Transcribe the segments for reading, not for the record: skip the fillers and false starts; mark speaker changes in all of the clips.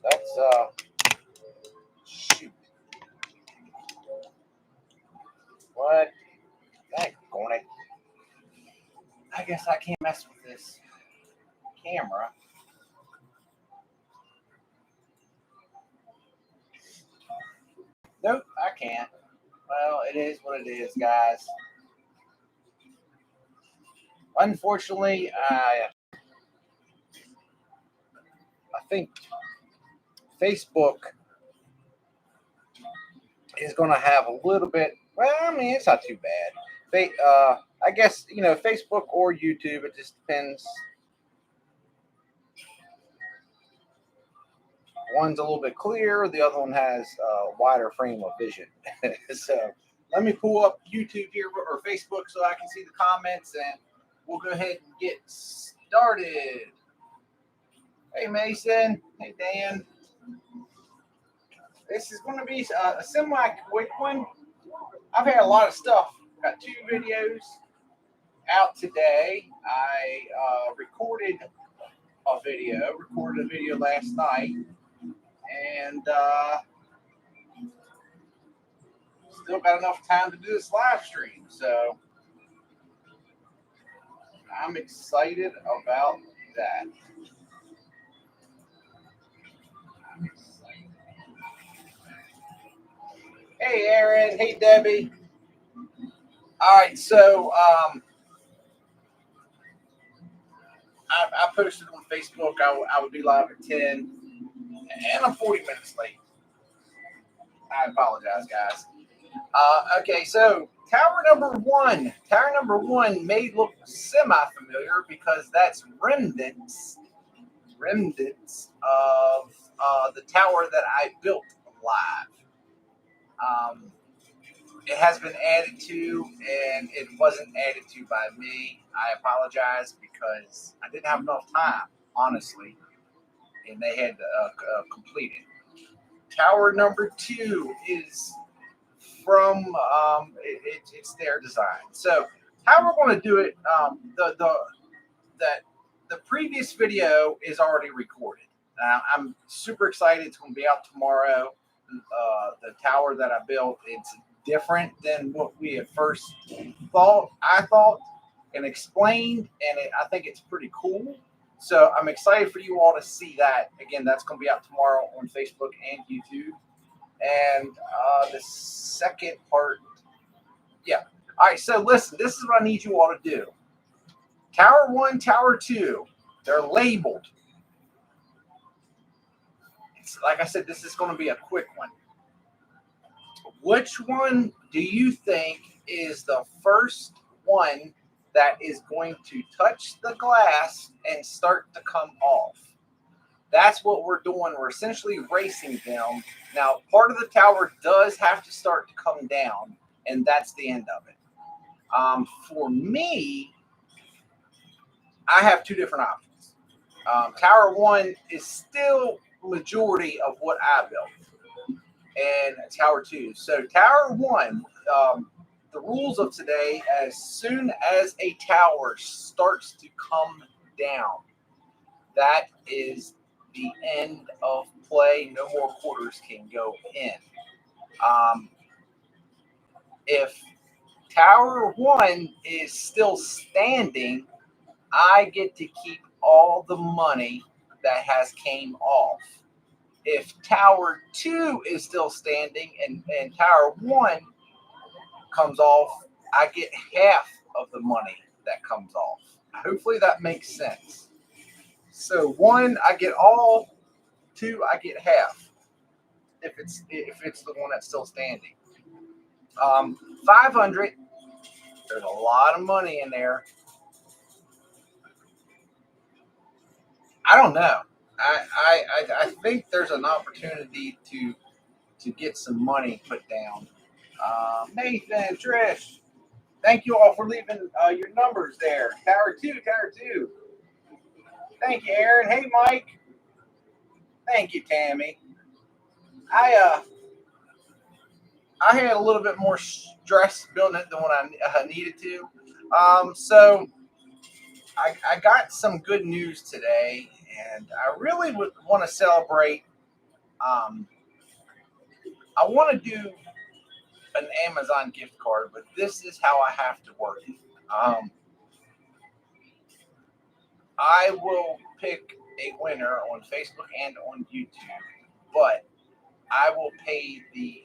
Speaker 1: That's shoot. What? That going it. I guess I can't mess with this camera. Nope, I can't. Well, it is what it is, guys. Unfortunately, I think Facebook is going to have a little bit. Well, I mean, it's not too bad. I guess Facebook or YouTube. It just depends. One's a little bit clearer. The other one has a wider frame of vision. So let me pull up YouTube here or Facebook so I can see the comments, and we'll go ahead and get started. Hey, Mason. Hey, Dan. This is going to be a semi-quick one. I've had a lot of stuff. Got 2 videos out today. I recorded a video last night, and still got enough time to do this live stream. So I'm excited about that. Hey, Aaron. Hey, Debbie. All right, so I posted on Facebook I would be live at 10, and I'm 40 minutes late. I apologize, guys. Okay, so tower number one. Tower number one may look semi-familiar because that's remnants of the tower that I built live. It has been added to, and it wasn't added to by me. I apologize because I didn't have enough time, honestly, and they had to complete it. Tower number 2 is from it's their design. So how we're going to do it? The previous video is already recorded. I'm super excited. It's going to be out tomorrow. The tower that I built, it's different than what we at first thought. I thought and explained, and I think it's pretty cool. So I'm excited for you all to see that. Again, that's going to be out tomorrow on Facebook and YouTube. And the second part, yeah. All right, so listen, this is what I need you all to do. Tower 1, Tower 2, they're labeled. It's, like I said, this is going to be a quick one. Which one do you think is the first one that is going to touch the glass and start to come off? That's what we're doing. We're essentially racing them. Now, part of the tower does have to start to come down, and that's the end of it. For me, I have 2 different options. Tower 1 is still majority of what I built, and Tower 2. So Tower 1, the rules of today, as soon as a tower starts to come down, that is the end of play. No more quarters can go in. If Tower 1 is still standing, I get to keep all the money that has came off. If Tower 2 is still standing and Tower 1 comes off, I get half of the money that comes off. Hopefully that makes sense. So 1, I get all. 2, I get half. If it's the one that's still standing. 500. There's a lot of money in there. I don't know. I think there's an opportunity to get some money put down. Nathan, Trish, thank you all for leaving your numbers there. Tower 2, Tower 2. Thank you, Aaron. Hey, Mike. Thank you, Tammy. I had a little bit more stress building it than what I needed to. So I got some good news today, and I really would want to celebrate I want to do an Amazon gift card, but this is how I have to work it. I will pick a winner on Facebook and on YouTube, but I will pay the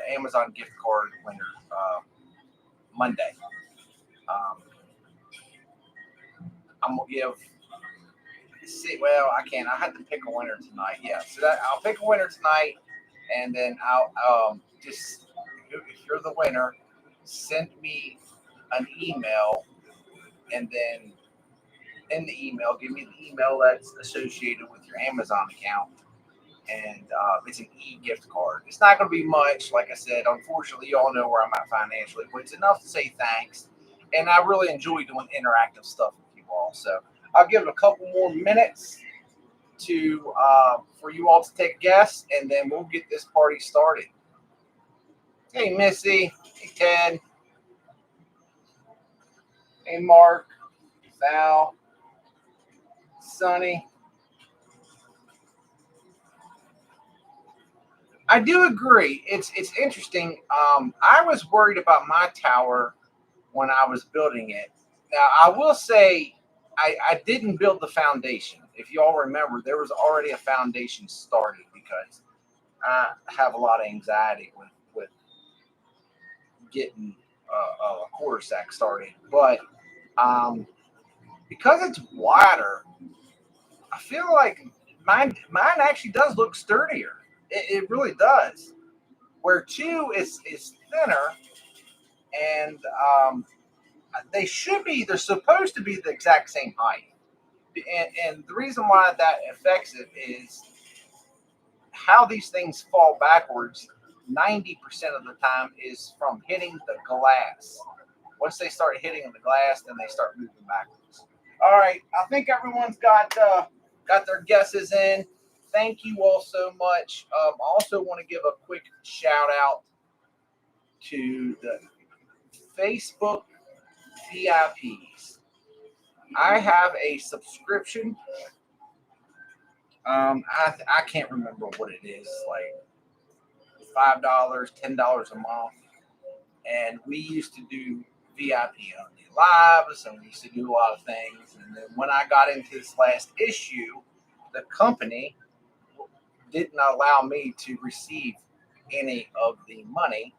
Speaker 1: Amazon gift card winner Monday. I'm gonna give. See, well, I can't. I have to pick a winner tonight. Yeah, so I'll pick a winner tonight, and then I'll just if you're the winner, send me an email, and then in the email, give me the email that's associated with your Amazon account, and it's an e-gift card. It's not going to be much, like I said. Unfortunately, you all know where I'm at financially, but it's enough to say thanks. And I really enjoy doing interactive stuff with you all. So I'll give it a couple more minutes to for you all to take a guess, and then we'll get this party started. Hey, Missy. Hey, Ted. Hey, Mark. Sal. Sonny. I do agree. It's interesting. I was worried about my tower when I was building it. Now, I will say I didn't build the foundation. If you all remember, there was already a foundation started because I have a lot of anxiety with getting a quarter sack started. But because it's wider, I feel like mine actually does look sturdier. It really does. Where two is thinner, and they're supposed to be the exact same height. And the reason why that affects it is how these things fall backwards 90% of the time is from hitting the glass. Once they start hitting the glass, then they start moving backwards. All right, I think everyone's got their guesses in. Thank you all so much. I also want to give a quick shout out to the Facebook VIPs. I have a subscription. I can't remember what it is, like $5, $10 a month, and we used to do VIP only lives, and we used to do a lot of things. And then when I got into this last issue, the company didn't allow me to receive any of the money.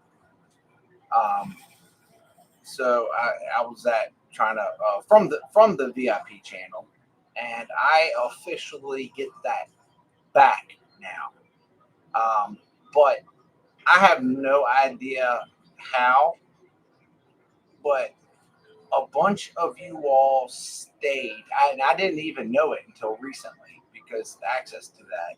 Speaker 1: So I was trying to from the VIP channel, and I officially get that back now. But I have no idea how, but a bunch of you all stayed, and I didn't even know it until recently because access to that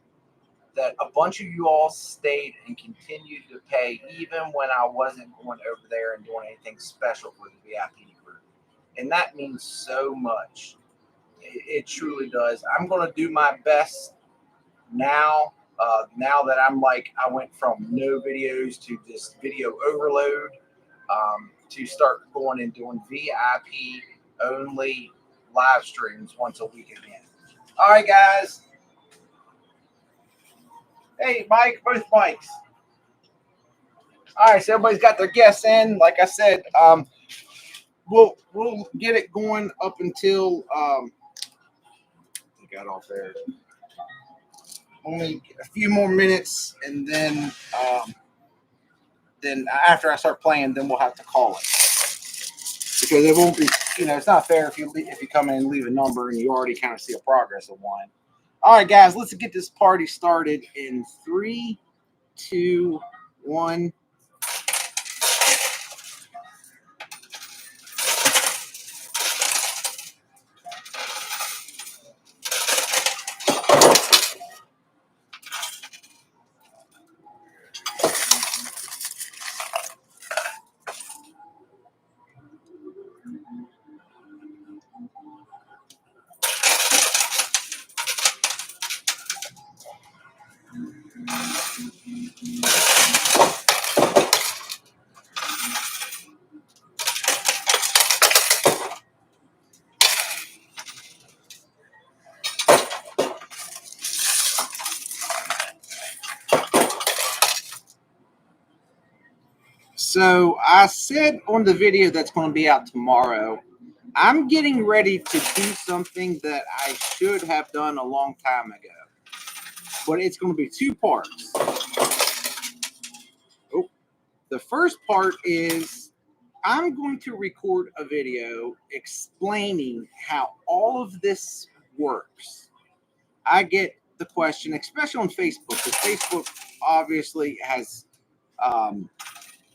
Speaker 1: a bunch of you all stayed and continued to pay even when I wasn't going over there and doing anything special for the VIP group. And that means so much. It truly does. I'm going to do my best now. Now that I went from no videos to this video overload, to start going and doing VIP only live streams once a week again. All right, guys. Hey, Mike, both mics. All right, so everybody's got their guests in. Like I said, we'll get it going up until got off there. Only a few more minutes, and then after I start playing, then we'll have to call it because it won't be. It's not fair if you come in and leave a number and you already kind of see a progress of one. All right, guys, let's get this party started in 3, 2, 1. So I said on the video that's going to be out tomorrow, I'm getting ready to do something that I should have done a long time ago. But it's going to be two parts. Oh, the first part is I'm going to record a video explaining how all of this works. I get the question, especially on Facebook, because Facebook obviously has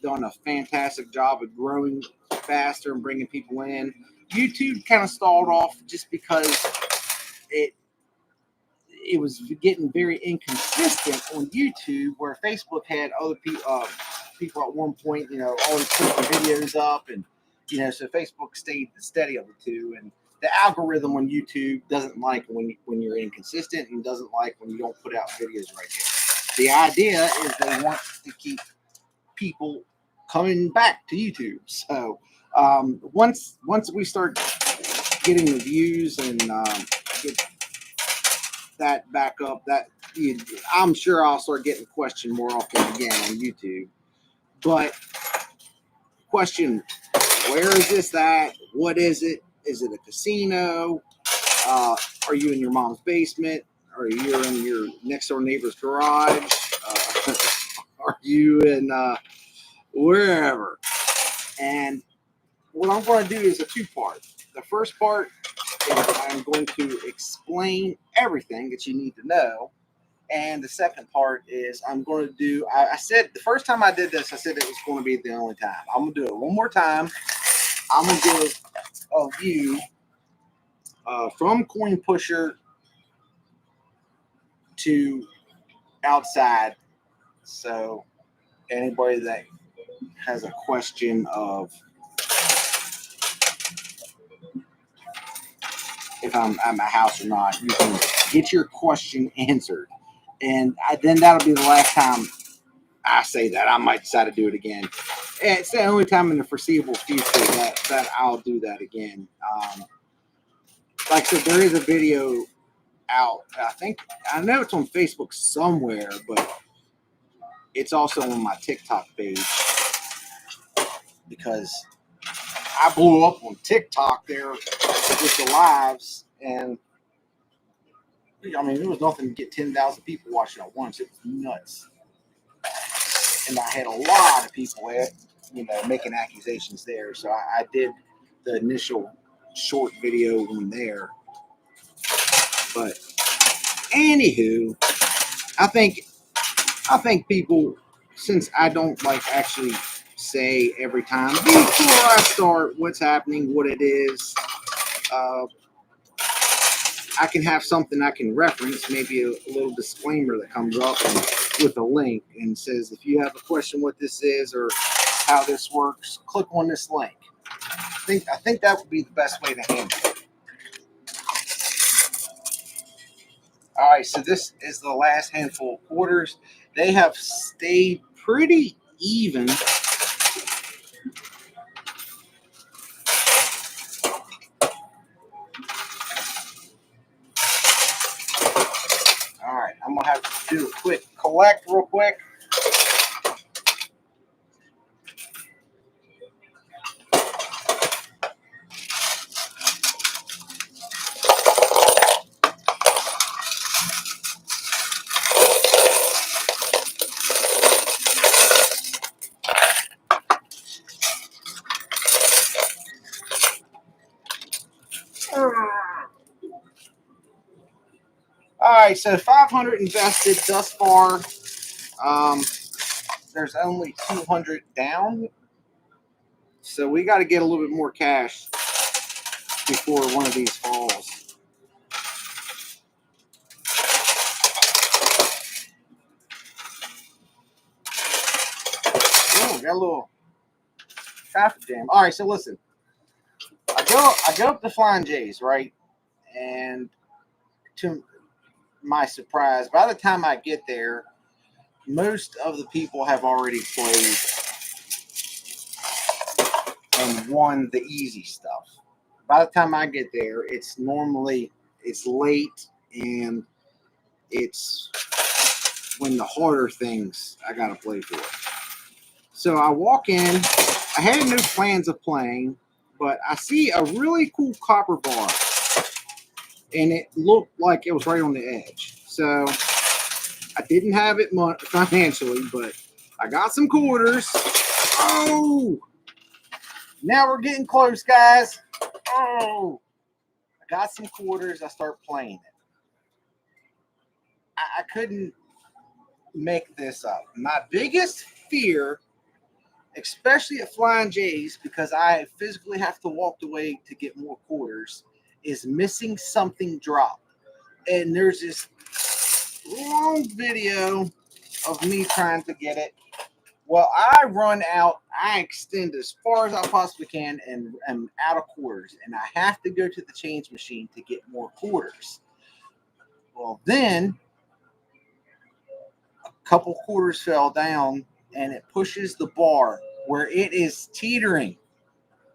Speaker 1: done a fantastic job of growing faster and bringing people in. YouTube kind of stalled off just because it was getting very inconsistent on YouTube, where Facebook had other people at one point, always putting videos up, and so Facebook stayed steady of the two. And the algorithm on YouTube doesn't like when you're inconsistent, and doesn't like when you don't put out videos right there. The idea is they want to keep people coming back to YouTube. So once we start getting the views and get that back up, I'm sure I'll start getting questioned more often again on YouTube. But question, where is this at? What is it? Is it a casino? Are you in your mom's basement? Are you in your next door neighbor's garage? Are you in wherever? And what I'm going to do is a two-part. The first part is I'm going to explain everything that you need to know. And the second part is I'm going to do, I said the first time I did this, I said it was going to be the only time. I'm going to do it one more time. I'm going to give a view from Coin Pusher to outside. So anybody that has a question of if I'm at my house or not, you can get your question answered. And then that'll be the last time I say that. I might decide to do it again. It's the only time in the foreseeable future that I'll do that again. Like I said, there is a video out. I know it's on Facebook somewhere, but it's also on my TikTok page, because I blew up on TikTok there with the lives, and I mean, there was nothing to get 10,000 people watching at once. It was nuts. And I had a lot of people making accusations there. So I did the initial short video on there. But anywho, I think people, since I don't actually say every time before I start what's happening, what it is, I can have something I can reference, maybe a little disclaimer that comes up with a link and says, if you have a question what this is or how this works, click on this link. I think that would be the best way to handle it. All right, so this is the last handful of quarters. They have stayed pretty even. All right, I'm going to have to do a quick collect real quick. All right, so 500 invested thus far. There's only 200 down. So we got to get a little bit more cash before one of these falls. Oh, got a little traffic jam. All right, so listen. I go up to Flying J's, right? And to my surprise, by the time I get there, most of the people have already played and won the easy stuff. By the time I get there, it's late, and it's when the harder things I gotta play for.
Speaker 2: So I walk in. I had no plans of playing, but I see a really cool copper bar, and it looked like it was right on the edge. So I didn't have it financially, but I got some quarters. Oh, now we're getting close, guys. Oh, I got some quarters. I start playing it. I couldn't make this up. My biggest fear, especially at Flying J's, because I physically have to walk away to get more quarters, is missing something drop. And there's this long video of me trying to get it. Well, I run out, I extend as far as I possibly can, and I'm out of quarters. And I have to go to the change machine to get more quarters. Well, then a couple quarters fell down, and it pushes the bar where it is teetering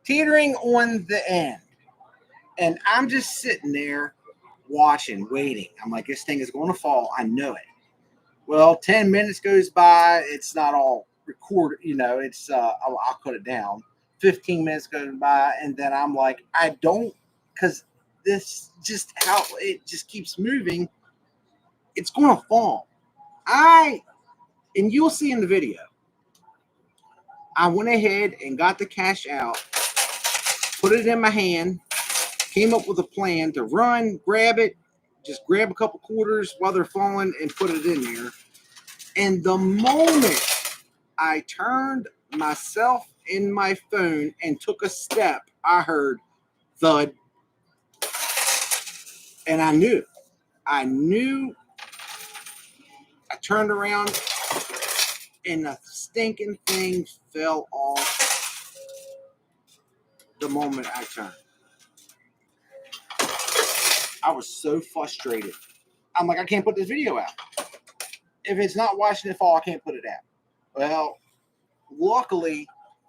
Speaker 2: on the end. And I'm just sitting there watching, waiting. I'm like, this thing is going to fall. I know it. Well, 10 minutes goes by. It's not all recorded. It's I'll cut it down. 15 minutes goes by. And then I'm like, I don't, because this just how it just keeps moving. It's going to fall. And you'll see in the video, I went ahead and got the cash out, put it in my hand, came up with a plan to run, grab it, just grab a couple quarters while they're falling and put it in there. And the moment I turned myself in my phone and took a step, I heard thud. And I knew. I turned around and the stinking thing fell off the moment I turned. I was so frustrated. I'm like, I can't put this video out. If it's not watching it fall, I can't put it out. Well, luckily,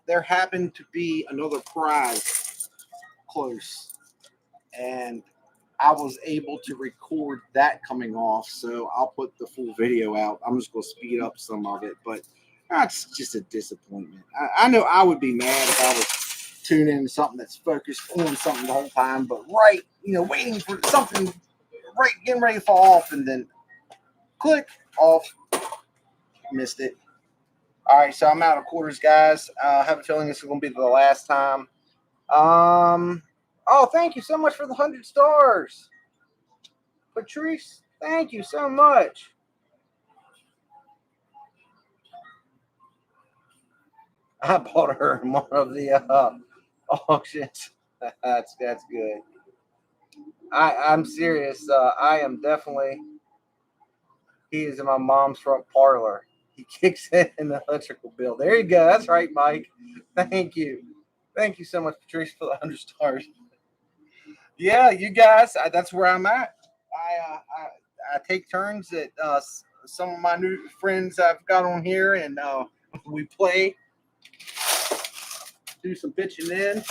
Speaker 2: there happened to be another prize close, and I was able to record that coming off, so I'll put the full video out. I'm just going to speed up some of it, but that's just a disappointment. I know I would be mad if I was tuning in something that's focused on something the whole time, but waiting for something, getting ready to fall off, and then click off, missed it. All right, so I'm out of quarters, guys. I have a feeling this is going to be the last time. Oh, thank you so much for the 100 stars. Patrice, thank you so much. I bought her one of the auctions. That's good. I'm serious. I am definitely. He is in my mom's front parlor. He kicks in the electrical bill. There you go. That's right, Mike. Thank you. Thank you so much, Patrice, for the 100 stars. Yeah, you guys. That's where I'm at. I take turns at some of my new friends I've got on here, and we play. Do some pitching in.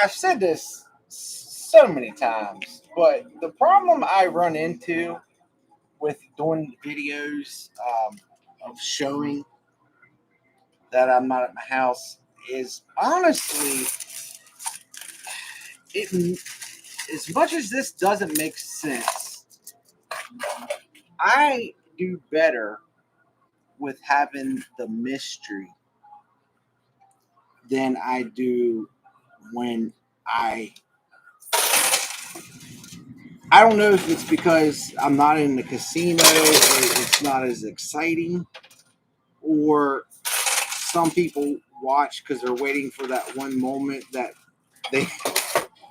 Speaker 2: I've said this so many times, but the problem I run into with doing videos of showing that I'm not at my house is honestly, as much as this doesn't make sense, I do better with having the mystery than I do when I don't know if it's because I'm not in the casino or it's not as exciting, or some people watch because they're waiting for that one moment that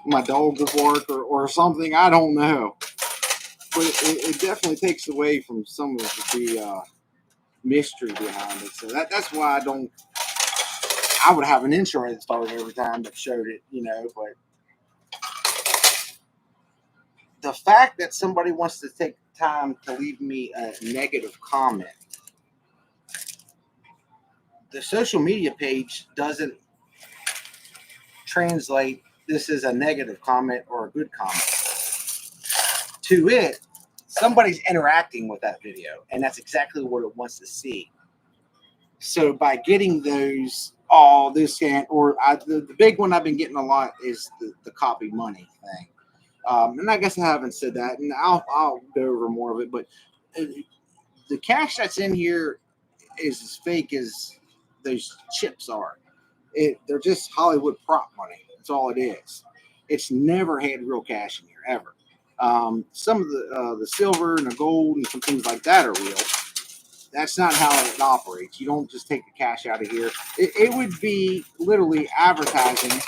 Speaker 2: my dog will bark or something. I don't know, but it definitely takes away from some of the mystery behind it. So that's why I would have an insurance start every time that showed it, but the fact that somebody wants to take time to leave me a negative comment, the social media page doesn't translate this is a negative comment or a good comment. To it, somebody's interacting with that video, and that's exactly what it wants to see. So by getting those, the big one I've been getting a lot is the copy money thing. And I guess I haven't said that, and I'll go over more of it, but the cash that's in here is as fake as those chips are. They're just Hollywood prop money. That's all it is. It's never had real cash in here ever. Some of the silver and the gold and some things like that are real. That's not how it operates. You don't just take the cash out of here. It would be literally advertising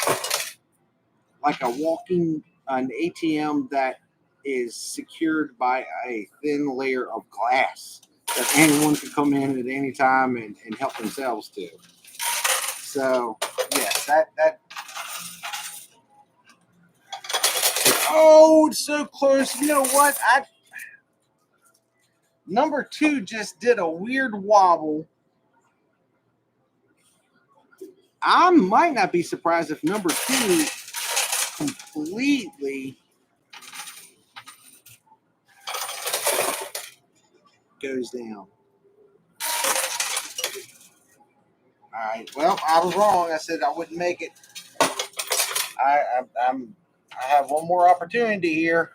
Speaker 2: like an ATM that is secured by a thin layer of glass that anyone can come in at any time and help themselves to. So, yes, that. Oh, it's so close. You know what? Number 2 just did a weird wobble. I might not be surprised if number 2 completely goes down. All right. Well, I was wrong. I said I wouldn't make it. I have one more opportunity here.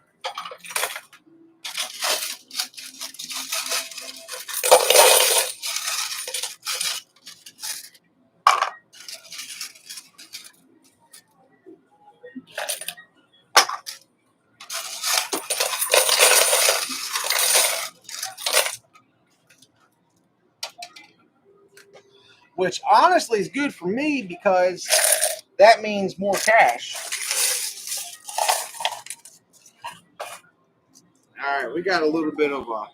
Speaker 2: Which honestly is good for me because that means more cash. All right, we got a little bit of a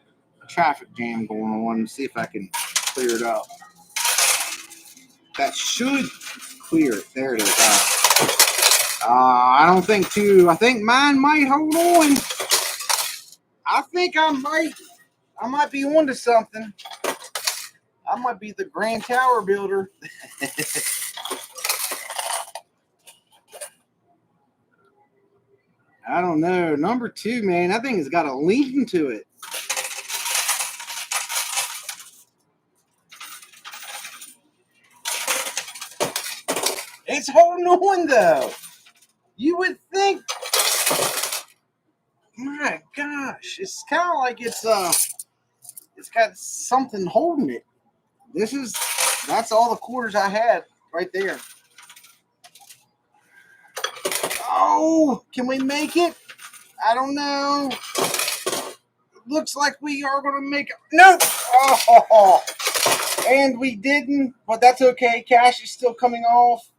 Speaker 2: traffic jam going on. Let's see if I can clear it up. That should clear it. There it is. I don't think two. I think mine might hold on. I think I might be onto something. I might be the Grand Tower builder. I don't know. Number 2, man, that thing has got a lean to it. It's holding on, though. You would think. My gosh, it's kind of like it's got something holding it. That's all the quarters I had right there. Oh, can we make it? I don't know. Looks like we are going to make it. No! Oh, and we didn't, but that's okay. Cash is still coming off.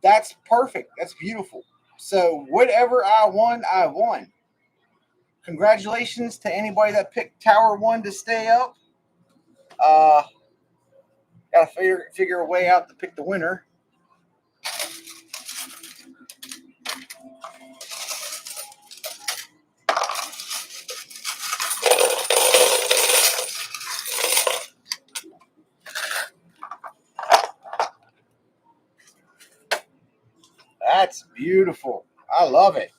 Speaker 2: That's perfect. That's beautiful. So whatever I won. Congratulations to anybody that picked Tower 1 to stay up. Gotta figure a way out to pick the winner. That's beautiful. I love it.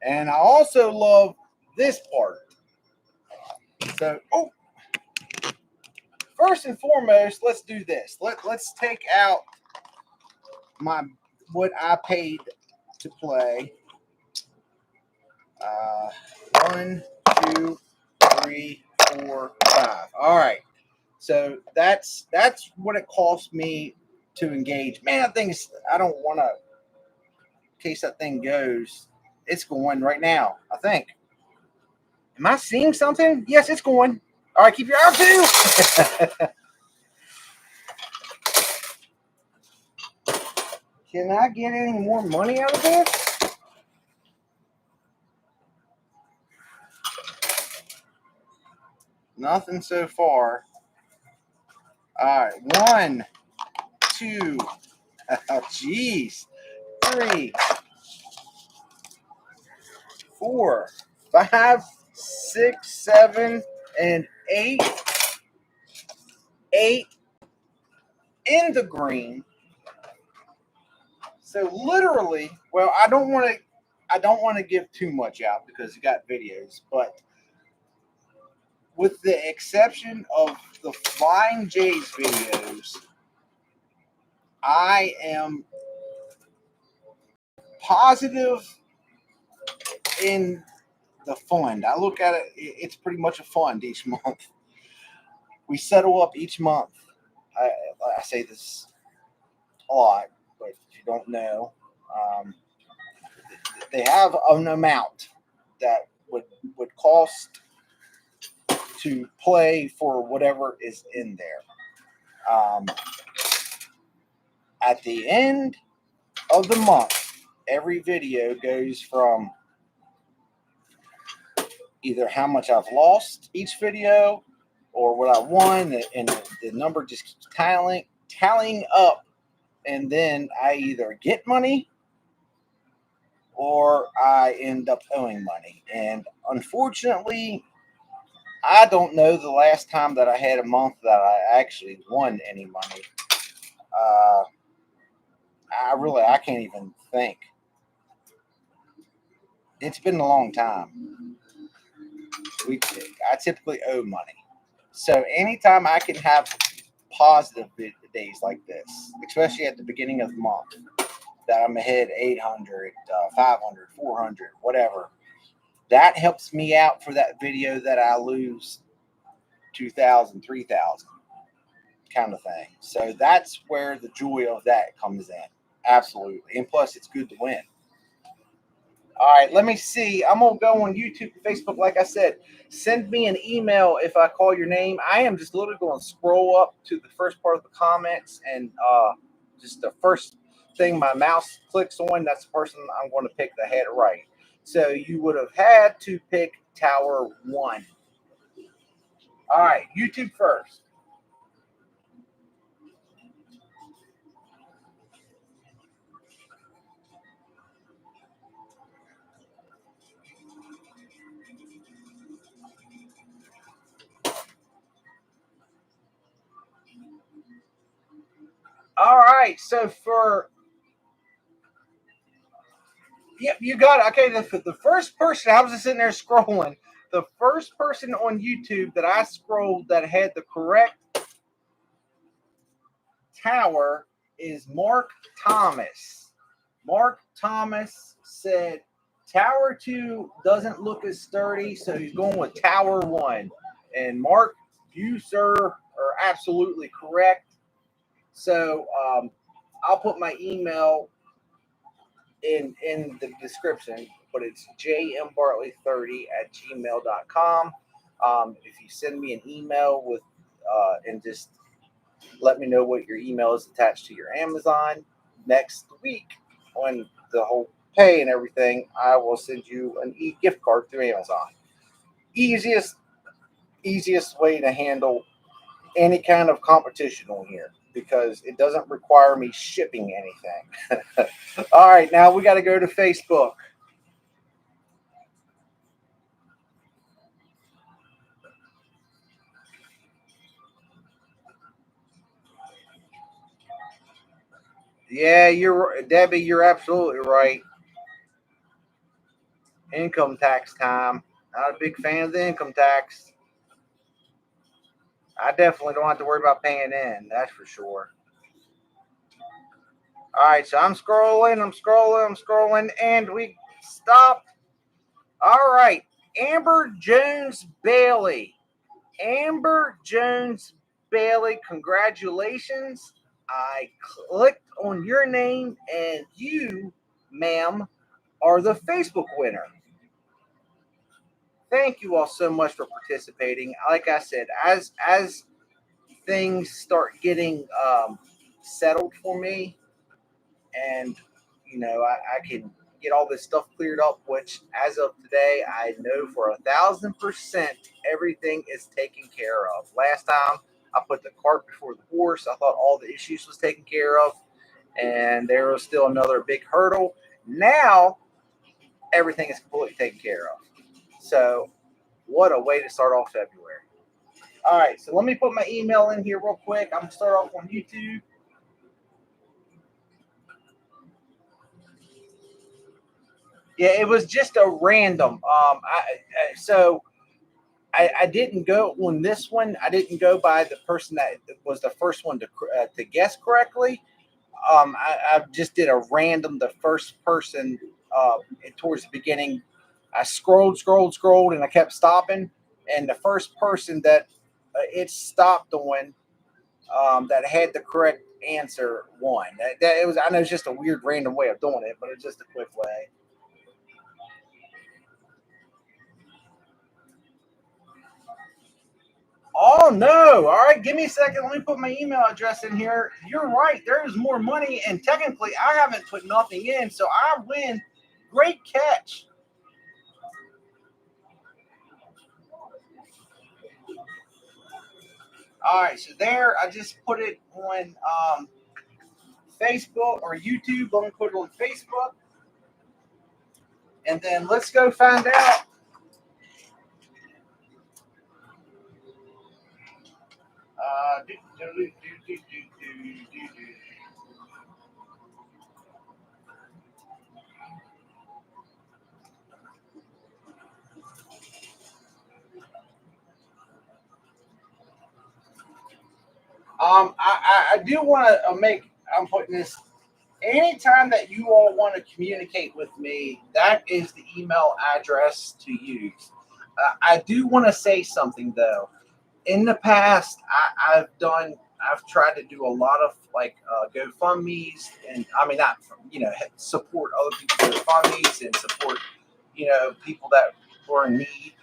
Speaker 2: And I also love this part. So, first and foremost, let's do this. Let's take out what I paid to play. 1, 2, 3, 4, 5. All right. So that's what it cost me to engage. Man, that thing's. I don't want to. In case that thing goes, it's going right now. I think. Am I seeing something? Yes, it's going. All right, keep your eye peeled. Can I get any more money out of this? Nothing so far. All right, 1, 2, oh, jeez, 3, 4, 5, 6, 7, and 8. 8 in the green. So literally, well, I don't want to give too much out because you got videos, but with the exception of the Flying J's videos, I am positive in the fund. I look at it, it's pretty much a fund each month. We settle up each month. I say this a lot, but if you don't know, um, they have an amount that would cost to play for whatever is in there. At the end of the month, every video goes from either how much I've lost each video or what I won, and the number just keeps tallying up, and then I either get money or I end up owing money. And unfortunately, I don't know the last time that I had a month that I actually won any money. I can't even think. It's been a long time. I typically owe money. So anytime I can have positive days like this, especially at the beginning of the month, that I'm ahead 800, 500, 400, whatever, that helps me out for that video that I lose 2,000, 3,000 kind of thing. So that's where the joy of that comes in. Absolutely. And plus, it's good to win. All right, let me see. I'm going to go on YouTube and Facebook. Like I said, send me an email if I call your name. I am just literally going to scroll up to the first part of the comments, and just the first thing my mouse clicks on, that's the person I'm going to pick that had it right. So you would have had to pick Tower 1. All right, YouTube first. All right, so yep, you got it. Okay, the first person, I was just sitting there scrolling. The first person on YouTube that I scrolled that had the correct tower is Mark Thomas. Mark Thomas said Tower 2 doesn't look as sturdy, so he's going with Tower 1. And Mark, you, sir, are absolutely correct. So I'll put my email in the description, but it's jmbartley30@gmail.com. If you send me an email with and just let me know what your email is attached to your Amazon, next week on the whole pay and everything, I will send you an gift card through Amazon. Easiest way to handle any kind of competition on here, because it doesn't require me shipping anything. All right, now we got to go to Facebook. Yeah, Debbie, you're absolutely right. Income tax time. Not a big fan of the income tax. I definitely don't have to worry about paying in. That's for sure. All right, so I'm scrolling, and we stopped. All right, Amber Jones Bailey. Amber Jones Bailey, congratulations. I clicked on your name, and you, ma'am, are the Facebook winner. Thank you all so much for participating. Like I said, as things start getting settled for me, and I can get all this stuff cleared up, which as of today I know for 1,000% everything is taken care of. Last time I put the cart before the horse. I thought all the issues was taken care of, and there was still another big hurdle. Now everything is completely taken care of. So what a way to start off February. All right, so let me put my email in here real quick. I'm gonna start off on YouTube. Yeah, it was just a random. I didn't go on this one. I didn't go by the person that was the first one to guess correctly. I just did a random, the first person towards the beginning. I scrolled, and I kept stopping. And the first person that it stopped on that had the correct answer won. That it was. I know it's just a weird, random way of doing it, but it's just a quick way. Oh no! All right, give me a second. Let me put my email address in here. You're right. There is more money, and technically, I haven't put nothing in, so I win. Great catch. All right, so there, I just put it on Facebook or YouTube. I'm gonna put it on Facebook, and then let's go find out. Do, do, do, do, do, do, do, do. I do want to make. I'm putting this. Anytime that you all want to communicate with me, that is the email address to use. I do want to say something though. In the past, I've tried to do a lot of like GoFundMe's, and I mean not support other people's GoFundMe's and support people that were in need,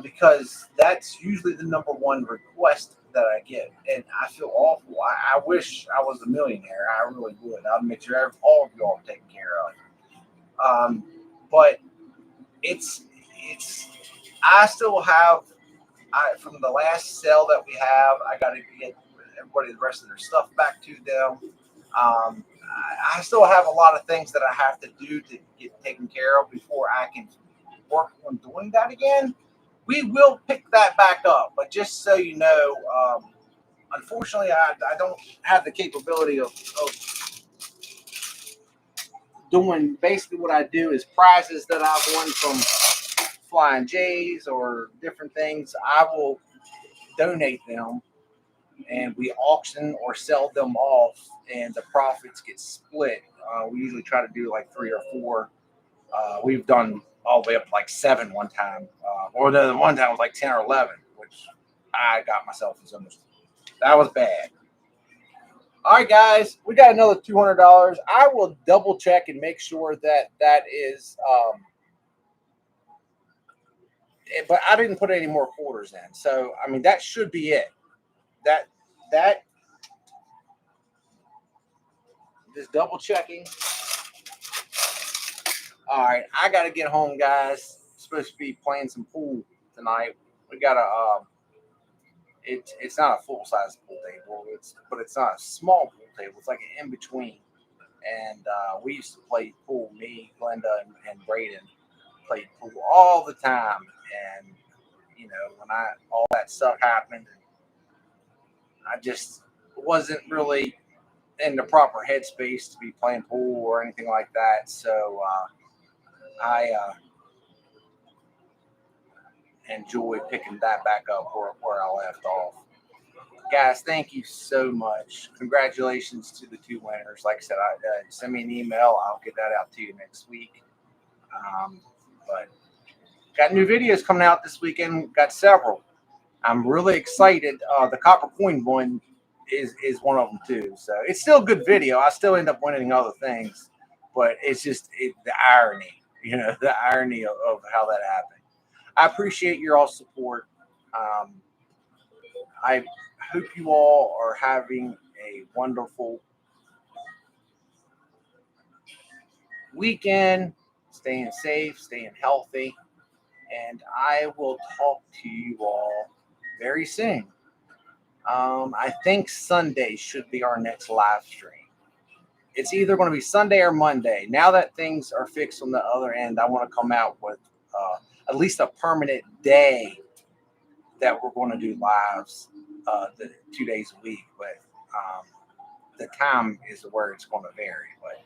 Speaker 2: because that's usually the number one request that I get, and I feel awful. I wish I was a millionaire. I really would. I'd make sure all of y'all are taken care of. But it's I still have. From the last sale that we have, I got to get everybody the rest of their stuff back to them. I still have a lot of things that I have to do to get taken care of before I can work on doing that again. We will pick that back up, but just so you know, unfortunately, I don't have the capability of doing basically what I do is prizes that I've won from Flying J's or different things. I will donate them and we auction or sell them off, and the profits get split. We usually try to do like 3 or 4. We've done all the way up to like 7 one time, or the one time was like 10 or 11, which I got myself in so much. That was bad. All right, guys, we got another $200. I will double check and make sure that that is. But I didn't put any more quarters in, so I mean that should be it. That just double checking. All right, I gotta get home, guys. Supposed to be playing some pool tonight. We got a. It's not a full size pool table. But it's not a small pool table. It's like an in between. And we used to play pool. Me, Glenda, and Braden played pool all the time. And when all that stuff happened, I just wasn't really in the proper headspace to be playing pool or anything like that. So I enjoy picking that back up where I left off. Guys, thank you so much. Congratulations to the 2 winners. Like I said, send me an email. I'll get that out to you next week. But got new videos coming out this weekend. Got several. I'm really excited. The copper coin one is one of them too. So it's still a good video. I still end up winning other things, but it's just the irony, the irony of how that happened. I appreciate your all support. I hope you all are having a wonderful weekend, staying safe, staying healthy, and I will talk to you all very soon. I think Sunday should be our next live stream. It's either going to be Sunday or Monday. Now that things are fixed on the other end, I want to come out with at least a permanent day that we're going to do lives the 2 days a week. But the time is where it's going to vary. But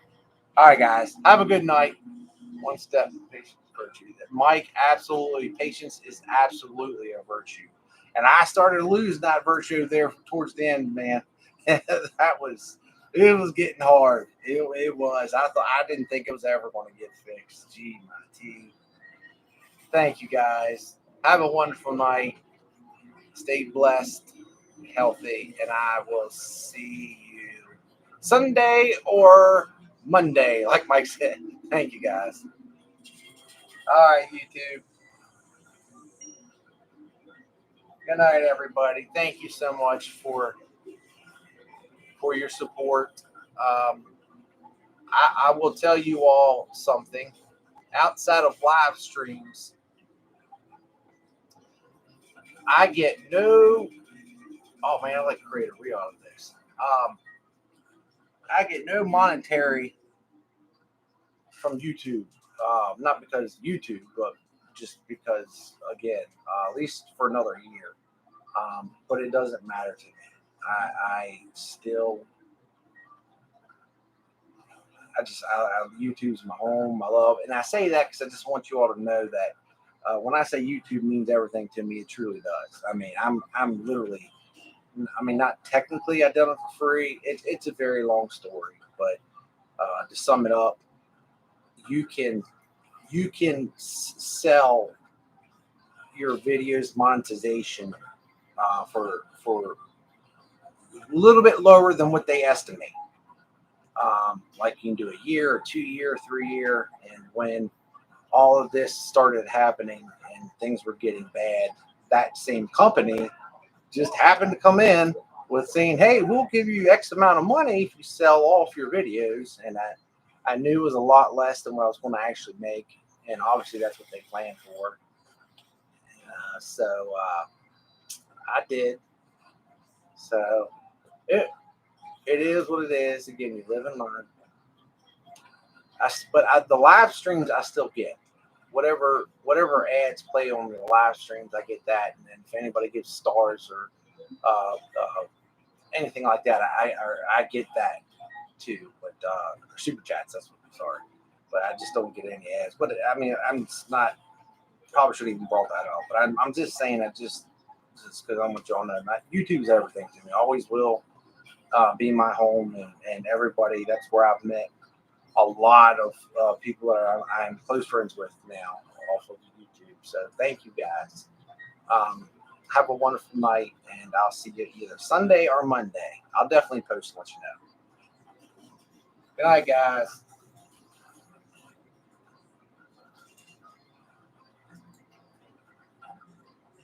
Speaker 2: all right, guys, have a good night. One step patience virtue. That Mike, absolutely, patience is absolutely a virtue. And I started to lose that virtue there towards the end, man. It was getting hard. It was. I didn't think it was ever going to get fixed. Gee, my tea. Thank you, guys. Have a wonderful night. Stay blessed, healthy, and I will see you Sunday or Monday, like Mike said. Thank you, guys. All right, YouTube. Good night, everybody. Thank you so much for your support. I will tell you all something. Outside of live streams, I get no. Oh man, I'd like to create a reel out of this. I get no monetary from YouTube. Not because YouTube, but just because, again, at least for another year. But it doesn't matter to me. I still, YouTube's my home, my love, and I say that because I just want you all to know that when I say YouTube means everything to me, it truly does. I mean, I'm literally, I mean, not technically I've done it for free. It's a very long story, but to sum it up, you can sell your videos monetization for a little bit lower than what they estimate. Like you can do a year, or 2 year, 3 year, and when all of this started happening and things were getting bad, that same company just happened to come in with saying, "Hey, we'll give you X amount of money if you sell off your videos," and I knew it was a lot less than what I was going to actually make, and obviously that's what they planned for. So I did. So it is what it is. Again, you live and learn. The live streams I still get. Whatever ads play on the live streams, I get that. And then if anybody gives stars or anything like that, I get that too. But super chats, that's what I'm sorry. But I just don't get any ads. But I mean, I'm not. Probably should even brought that up. But I'm just saying that just because I want y'all to know, YouTube's everything to me. Always will be my home, and everybody. That's where I've met a lot of people that I'm close friends with now off of YouTube. So thank you guys. Have a wonderful night, and I'll see you either Sunday or Monday. I'll definitely post and let you know. Good night, guys.